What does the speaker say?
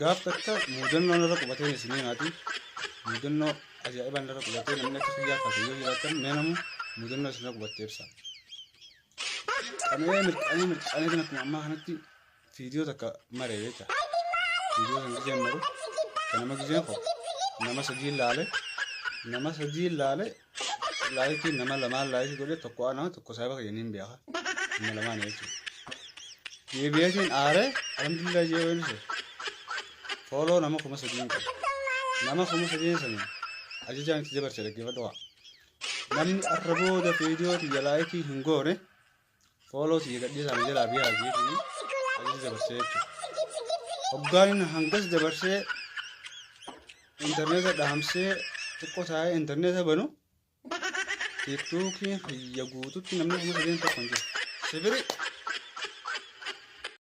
gaaftakka muudannoon irra qubatee isiniinaati muudannoo ajaa'ibaan irra qubatee namni akka fiyyaa kaasee jiraatan neenamu muudannoo isin irra qubattee ibsa. Qanee mirqanii kan akkuma ammaa kanatti viidiyoo takka maree jecha viidiyoo kan gijeen maru kan nama gijeen qofa nama sadii laale laayikii nama lamaan laayikii godhe tokko nama tokko saayibaa kayyaniin beeka nama lamaan jechuudha. Deebi'eetiin aaree alhamdulillah jee weenise follow nama kuma sadii qaba nama kuma sadii sanii ajajaan itti dabarse dhaggeeffadhu waa namni arrabooda viidiyoo tiyya laayikii hin goone follow tiyya gadhiisaan jalaa biyaa jechuun ajaja dabarsee jechuudha. Hoggaan hangas dabarsee interneeta dhaamsee xiqqoo taa'ee interneeta banu tiktookii hayya guututti namni kuma sadii tokko hin jiru. Sibiri